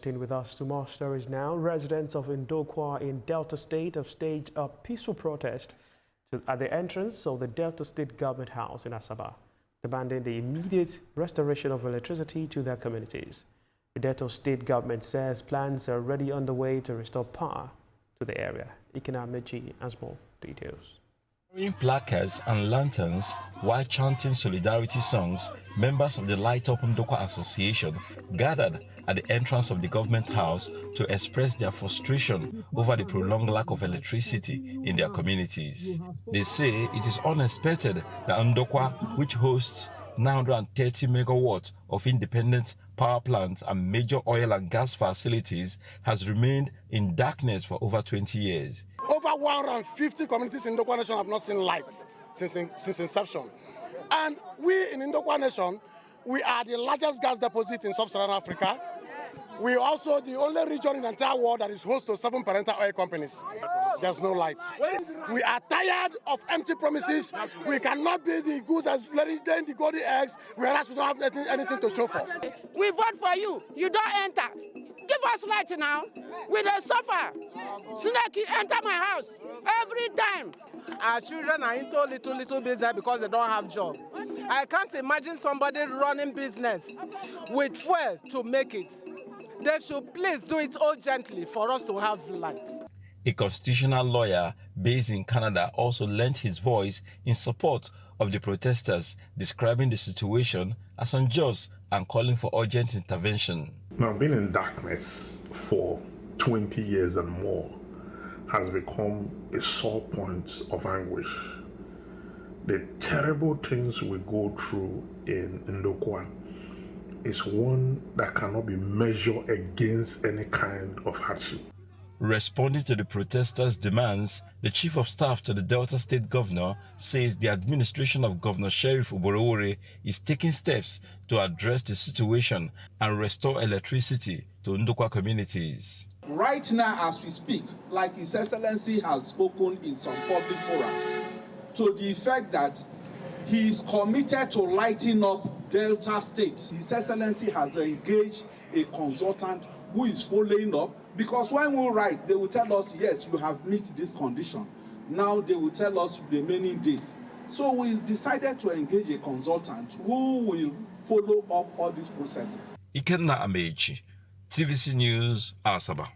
staying with us to more stories now. Residents of Ndokwa in Delta State have staged a peaceful protest at the entrance of the Delta State Government House in Asaba, demanding the immediate restoration of electricity to their communities. The Delta State government says plans are already underway to restore power to the area. Ikena Mechi has more details. Carrying placards and lanterns while chanting solidarity songs, members of the Light Up Ndokwa Association gathered at the entrance of the government house to express their frustration over the prolonged lack of electricity in their communities. They say it is unexpected that Ndokwa, which hosts 930 megawatts of independent power plants and major oil and gas facilities, has remained in darkness for over 20 years. Over 150 communities in Ndokwa Nation have not seen light since inception. And we in Ndokwa Nation, we are the largest gas deposit in sub-Saharan Africa. We are also the only region in the entire world that is host to 7 parental oil companies. There's no light. We are tired of empty promises. We cannot be the goose as laying the golden eggs, whereas we don't have anything to show for. We vote for you. You don't enter. Give us light now. We don't suffer. Snake enter my house every time. Our children are into little business because they don't have job. I can't imagine somebody running business with fuel to make it. They should please do it urgently for us to have light. A constitutional lawyer based in Canada also lent his voice in support of the protesters, describing the situation as unjust and calling for urgent intervention. Now, being in darkness for 20 years and more has become a sore point of anguish. The terrible things we go through in Ndokwa is one that cannot be measured against any kind of hardship. Responding to the protesters' demands, the Chief of Staff to the Delta State Governor says the administration of Governor Sheriff Oborowore is taking steps to address the situation and restore electricity to Ndokwa communities. Right now, as we speak, like His Excellency has spoken in some public forum, to the effect that he is committed to lighting up Delta State. His Excellency has engaged a consultant who is following up, because when we write, they will tell us, yes, you have met this condition. Now they will tell us the remaining days. So we decided to engage a consultant who will follow up all these processes. Ikenna Amechi, TVC News, Asaba.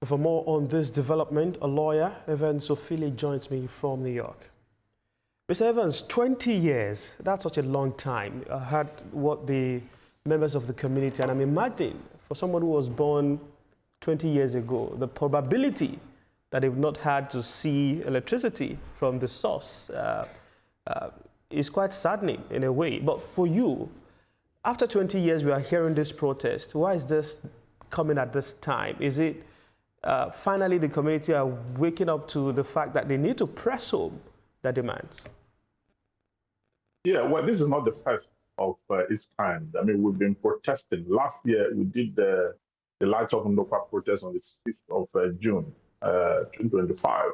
For more on this development, a lawyer, Evans Ophelia, joins me from New York. Mr. Evans, 20 years, that's such a long time. I heard what the members of the community, and I'm imagining for someone who was born 20 years ago, the probability that they've not had to see electricity from the source is quite saddening in a way. But for you, after 20 years, we are hearing this protest. Why is this coming at this time? Is it finally the community are waking up to the fact that they need to press home their demands? Yeah, well, this is not the first of its kind. I mean, we've been protesting. Last year, we did the Light Up Ndokwa protest on the 6th of June, 2025.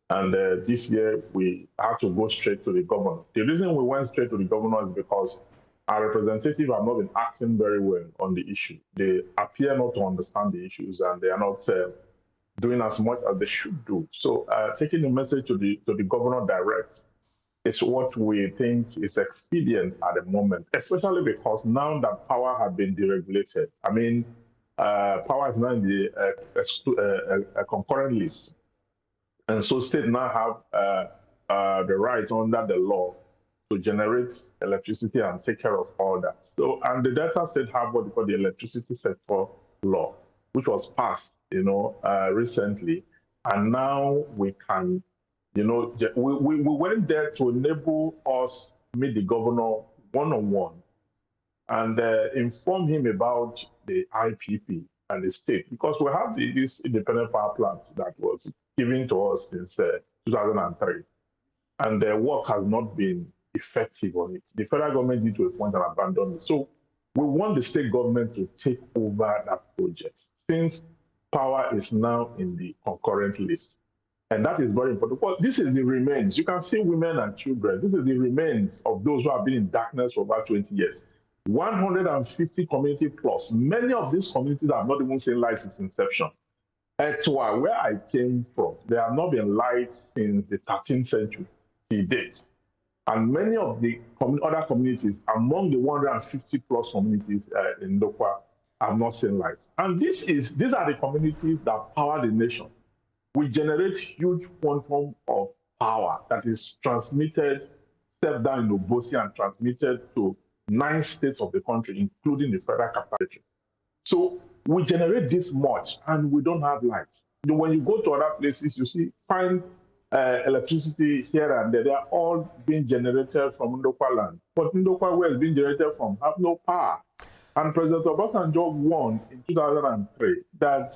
And this year, we had to go straight to the governor. The reason we went straight to the governor is because our representatives have not been acting very well on the issue. They appear not to understand the issues, and they are not doing as much as they should do. So taking the message to the governor direct is what we think is expedient at the moment, especially because now that power has been deregulated. I mean, power is now in a concurrent list. And so states now have the right under the law to generate electricity and take care of all that. So, and the Delta State have what they call the electricity sector law, which was passed, recently. And now we can, we went there to enable us meet the governor one-on-one and inform him about the IPP and the state, because we have this independent power plant that was given to us since 2003, and the work has not been effective on it. The federal government did to a point and abandoned it. So we want the state government to take over that project, since power is now in the concurrent list. And that is very important, because this is the remains. You can see women and children. This is the remains of those who have been in darkness for about 20 years. 150 community plus. Many of these communities have not even seen light since inception. Etwa, where I came from, there have not been lights since the 13th century till date. And many of the other communities, among the 150 plus communities in Ndokwa, have not seen light. And these are the communities that power the nation. We generate huge quantum of power that is transmitted, stepped down in Obosi and transmitted to 9 states of the country, including the federal capital territory. So we generate this much and we don't have lights. When you go to other places, you find electricity here and there. They are all being generated from Ndokwa land. But Ndokwa, where it's being generated from, have no power. And President Obasanjo warned in 2003 that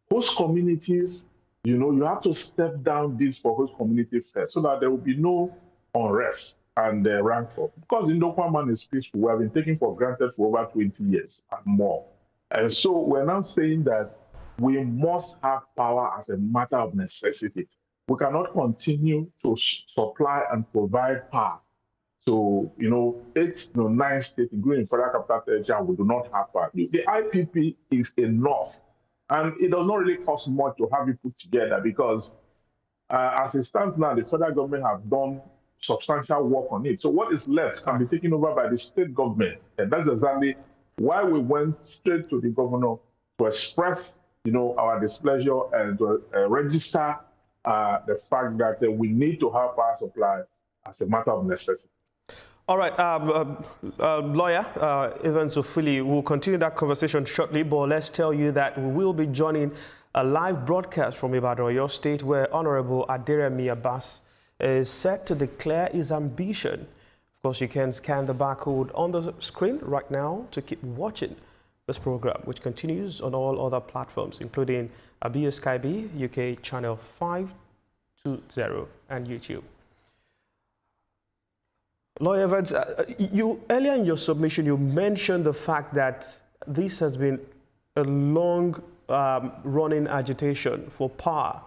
host communities, you have to step down this for host community first so that there will be no unrest and rancor. Because Ndokwa man is peaceful, we have been taken for granted for over 20 years and more. And so we're now saying that we must have power as a matter of necessity. We cannot continue to supply and provide power to 8 to 9 states, including federal capital territory, and we do not have power. The IPP is enough, and it does not really cost much to have it put together because as it stands now, the federal government have done substantial work on it. So what is left can be taken over by the state government, and that's exactly why we went straight to the governor to express, our displeasure and to register the fact that we need to have power supply as a matter of necessity. All right, lawyer Evans Ofili, we'll continue that conversation shortly, but let's tell you that we will be joining a live broadcast from Ibadan, your state, where Honorable Aderemi Abbas is set to declare his ambition. Of course, you can scan the barcode on the screen right now to keep watching this program, which continues on all other platforms, including Abia Sky B, UK channel 520, and YouTube. Lawyer Evans, you earlier in your submission, you mentioned the fact that this has been a long running agitation for power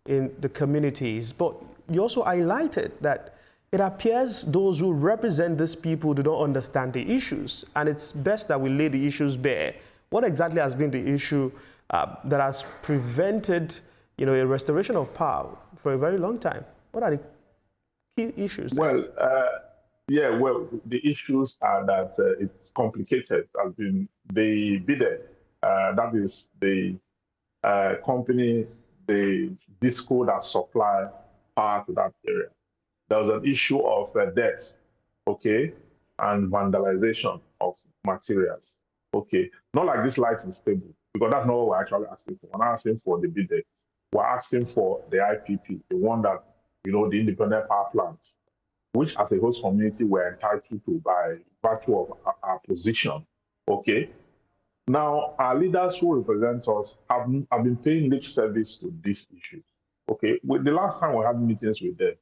in the communities, but you also highlighted that it appears those who represent these people do not understand the issues, and it's best that we lay the issues bare. What exactly has been the issue that has prevented, a restoration of power for a very long time? What are the key issues there? Well, the issues are that it's complicated. As in the bidder, that is the company, the disco that supply power to that area. There was an issue of debt, okay, and vandalization of materials, okay. Not like this light is stable, because that's not what we're actually asking for. We're not asking for the bidder. We're asking for the IPP, the one that, the independent power plant, which as a host community we're entitled to by virtue of our position, okay? Now, our leaders who represent us have been paying lip service to these issues, okay? The last time we had meetings with them,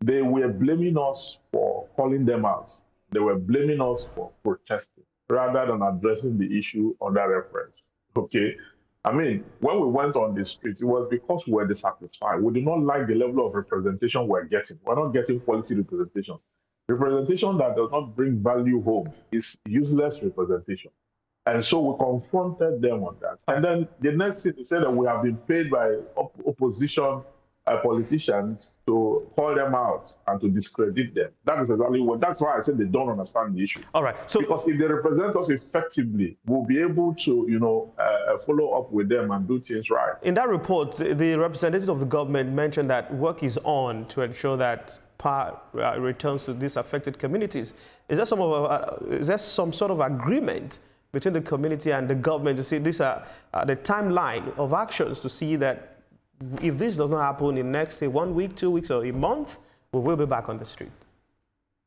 they were blaming us for calling them out. They were blaming us for protesting rather than addressing the issue under reference, okay? I mean, when we went on the street, it was because we were dissatisfied. We did not like the level of representation we're getting. We're not getting quality representation. Representation that does not bring value home is useless representation. And so we confronted them on that. And then the next thing, they said that we have been paid by opposition politicians to call them out and to discredit them. That is exactly what, that's why I said they don't understand the issue. All right. So, because if they represent us effectively, we'll be able to, follow up with them and do things right. In that report, the representative of the government mentioned that work is on to ensure that power returns to these affected communities. Is there some sort of agreement between the community and the government to see these are the timeline of actions to see that if this does not happen in the next, say, 1 week, 2 weeks, or a month, we will be back on the street?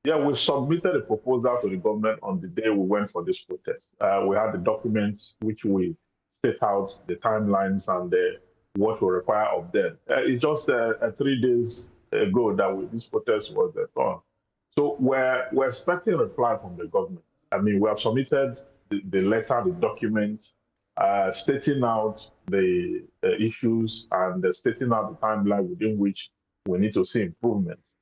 Yeah, we submitted a proposal to the government on the day we went for this protest. We had the documents which we set out the timelines and what we require of them. It's just 3 days ago that this protest was done. So we're expecting a reply from the government. I mean, we have submitted the letter, the document, stating out the issues and stating out the timeline within which we need to see improvements.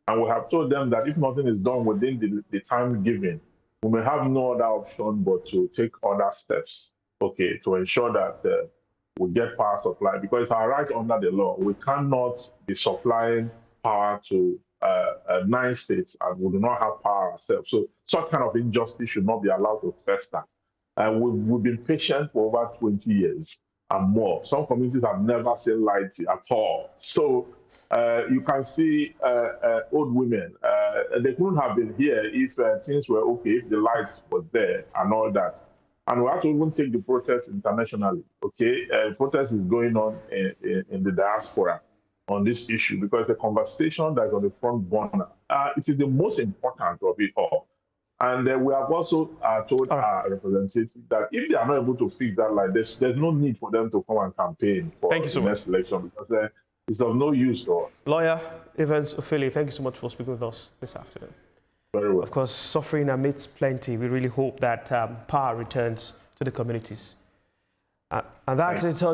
And we have told them that if nothing is done within the time given, we may have no other option but to take other steps, okay, to ensure that we get power supply, because it's our right under the law. We cannot be supplying power to 9 states and we do not have power ourselves. So such kind of injustice should not be allowed to fester. We've been patient for over 20 years and more. Some communities have never seen light at all. So you can see old women, they couldn't have been here if things were okay, if the light was there and all that. And we have to even take the protest internationally, okay? Protest is going on in the diaspora on this issue because the conversation that's on the front burner, it is the most important of it all. And we have also told our representatives that if they are not able to fix that light, there's no need for them to come and campaign for the next election, because it's of no use to us. Lawyer Evans Ophele, thank you so much for speaking with us this afternoon. Very well. Of course, suffering amidst plenty. We really hope that power returns to the communities. And that's it on